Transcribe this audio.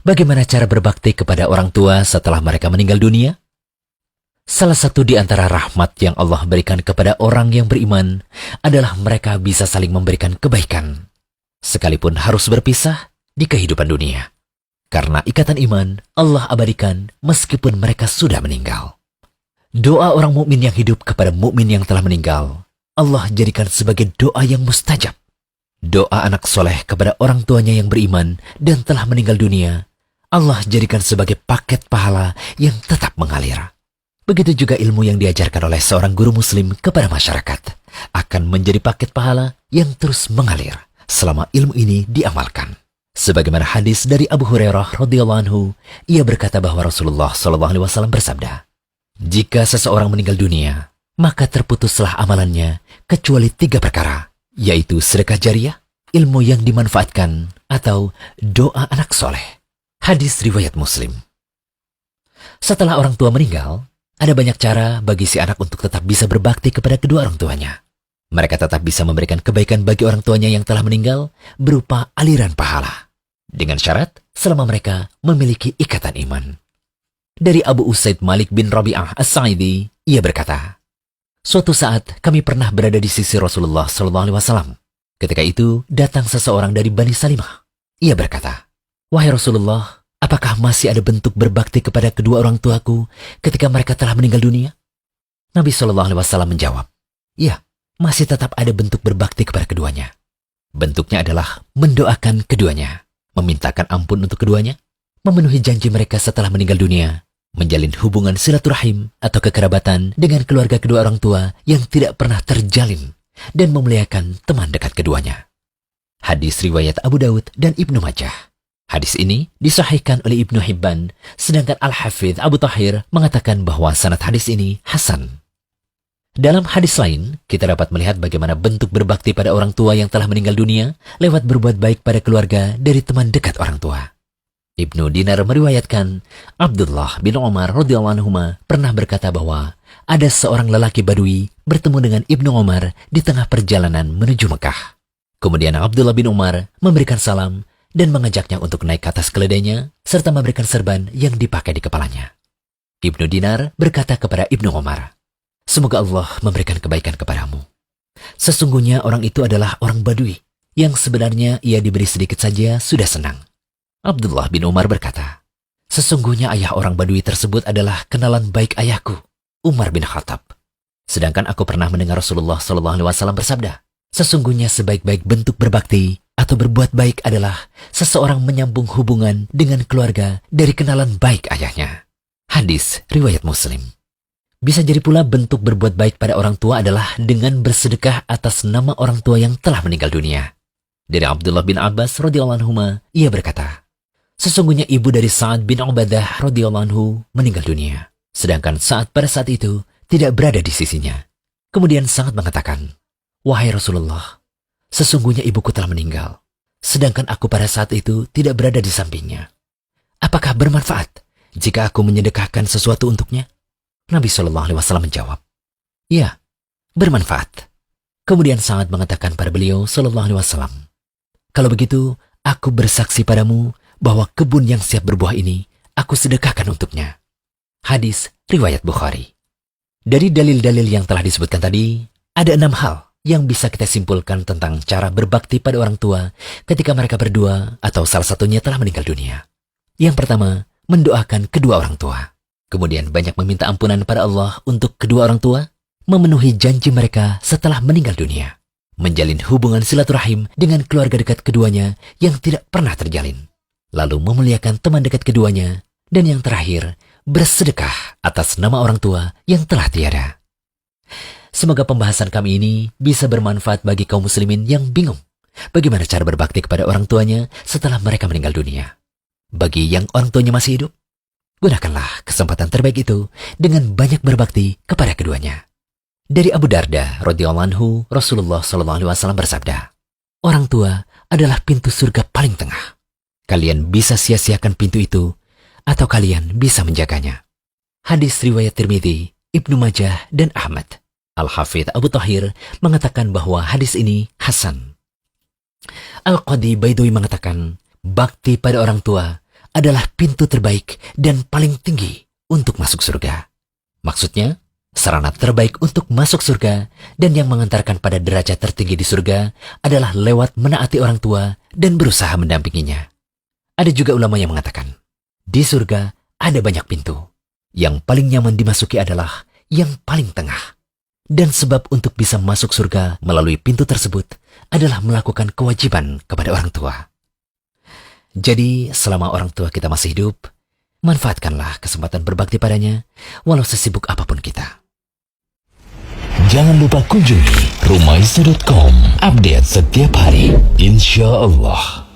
Bagaimana cara berbakti kepada orang tua setelah mereka meninggal dunia? Salah satu di antara rahmat yang Allah berikan kepada orang yang beriman adalah mereka bisa saling memberikan kebaikan, sekalipun harus berpisah di kehidupan dunia. Karena ikatan iman, Allah abadikan meskipun mereka sudah meninggal. Doa orang mukmin yang hidup kepada mukmin yang telah meninggal, Allah jadikan sebagai doa yang mustajab. Doa anak soleh kepada orang tuanya yang beriman dan telah meninggal dunia, Allah jadikan sebagai paket pahala yang tetap mengalir. Begitu juga ilmu yang diajarkan oleh seorang guru muslim kepada masyarakat akan menjadi paket pahala yang terus mengalir selama ilmu ini diamalkan. Sebagaimana hadis dari Abu Hurairah radhiyallahu anhu, ia berkata bahwa Rasulullah SAW bersabda, "Jika seseorang meninggal dunia, maka terputuslah amalannya kecuali 3 perkara, yaitu sedekah jariah, ilmu yang dimanfaatkan, atau doa anak soleh." Hadis riwayat Muslim. Setelah orang tua meninggal, ada banyak cara bagi si anak untuk tetap bisa berbakti kepada kedua orang tuanya. Mereka tetap bisa memberikan kebaikan bagi orang tuanya yang telah meninggal berupa aliran pahala, dengan syarat selama mereka memiliki ikatan iman. Dari Abu Usaid Malik bin Rabi'ah As-Sa'idi, ia berkata, "Suatu saat kami pernah berada di sisi Rasulullah SAW. Ketika itu datang seseorang dari Bani Salimah. Ia berkata, 'Wahai Rasulullah, apakah masih ada bentuk berbakti kepada kedua orang tuaku ketika mereka telah meninggal dunia?' Nabi SAW menjawab, 'Ya, masih tetap ada bentuk berbakti kepada keduanya. Bentuknya adalah mendoakan keduanya, memintakan ampun untuk keduanya, memenuhi janji mereka setelah meninggal dunia, menjalin hubungan silaturahim atau kekerabatan dengan keluarga kedua orang tua yang tidak pernah terjalin, dan memuliakan teman dekat keduanya.'" Hadis riwayat Abu Daud dan Ibnu Majah. Hadis ini disahihkan oleh Ibnu Hibban, sedangkan Al-Hafidh Abu Tahir mengatakan bahwa sanad hadis ini hasan. Dalam hadis lain, kita dapat melihat bagaimana bentuk berbakti pada orang tua yang telah meninggal dunia lewat berbuat baik pada keluarga dari teman dekat orang tua. Ibnu Dinar meriwayatkan, Abdullah bin Umar radhiyallahu anhuma pernah berkata bahwa ada seorang lelaki Badui bertemu dengan Ibnu Umar di tengah perjalanan menuju Mekah. Kemudian Abdullah bin Umar memberikan salam dan mengajaknya untuk naik ke atas keledainya serta memberikan serban yang dipakai di kepalanya. Ibnu Dinar berkata kepada Ibnu Umar, "Semoga Allah memberikan kebaikan kepadamu. Sesungguhnya orang itu adalah orang Badui yang sebenarnya ia diberi sedikit saja sudah senang." Abdullah bin Umar berkata, "Sesungguhnya ayah orang Badui tersebut adalah kenalan baik ayahku, Umar bin Khattab. Sedangkan aku pernah mendengar Rasulullah SAW bersabda, sesungguhnya sebaik-baik bentuk berbakti atau berbuat baik adalah seseorang menyambung hubungan dengan keluarga dari kenalan baik ayahnya." Hadis riwayat Muslim. Bisa jadi pula bentuk berbuat baik pada orang tua adalah dengan bersedekah atas nama orang tua yang telah meninggal dunia. Dari Abdullah bin Abbas radhiyallahu anhuma, ia berkata, "Sesungguhnya ibu dari Sa'ad bin Ubadah radhiyallahu anhu meninggal dunia, sedangkan Sa'ad pada saat itu tidak berada di sisinya. Kemudian Sa'ad mengatakan, 'Wahai Rasulullah, sesungguhnya ibuku telah meninggal, sedangkan aku pada saat itu tidak berada di sampingnya. Apakah bermanfaat jika aku menyedekahkan sesuatu untuknya?' Nabi SAW menjawab, 'Ya, bermanfaat.' Kemudian Sa'ad mengatakan pada beliau SAW, 'Kalau begitu, aku bersaksi padamu bahwa kebun yang siap berbuah ini aku sedekahkan untuknya.' Hadis riwayat Bukhari. Dari dalil-dalil yang telah disebutkan tadi, ada 6 hal yang bisa kita simpulkan tentang cara berbakti pada orang tua ketika mereka berdua atau salah satunya telah meninggal dunia. Yang pertama, mendoakan kedua orang tua. Kemudian banyak meminta ampunan pada Allah untuk kedua orang tua, memenuhi janji mereka setelah meninggal dunia, menjalin hubungan silaturahim dengan keluarga dekat keduanya yang tidak pernah terjalin, lalu memuliakan teman dekat keduanya, dan yang terakhir, bersedekah atas nama orang tua yang telah tiada. Semoga pembahasan kami ini bisa bermanfaat bagi kaum muslimin yang bingung bagaimana cara berbakti kepada orang tuanya setelah mereka meninggal dunia. Bagi yang orang tuanya masih hidup, gunakanlah kesempatan terbaik itu dengan banyak berbakti kepada keduanya. Dari Abu Darda radhiyallahu anhu, Rasulullah SAW bersabda, "Orang tua adalah pintu surga paling tengah. Kalian bisa sia-siakan pintu itu, atau kalian bisa menjaganya." Hadis riwayat Tirmidzi, Ibnu Majah, dan Ahmad. Al-Hafidh Abu Tahir mengatakan bahwa hadis ini hasan. Al-Qadi Baidawi mengatakan, bakti pada orang tua adalah pintu terbaik dan paling tinggi untuk masuk surga. Maksudnya, sarana terbaik untuk masuk surga dan yang mengantarkan pada derajat tertinggi di surga adalah lewat menaati orang tua dan berusaha mendampinginya. Ada juga ulama yang mengatakan, di surga ada banyak pintu. Yang paling nyaman dimasuki adalah yang paling tengah. Dan sebab untuk bisa masuk surga melalui pintu tersebut adalah melakukan kewajiban kepada orang tua. Jadi, selama orang tua kita masih hidup, manfaatkanlah kesempatan berbakti padanya, walau sesibuk apapun kita. Jangan lupa kunjungi rumaisa.com. Update setiap hari, insya Allah.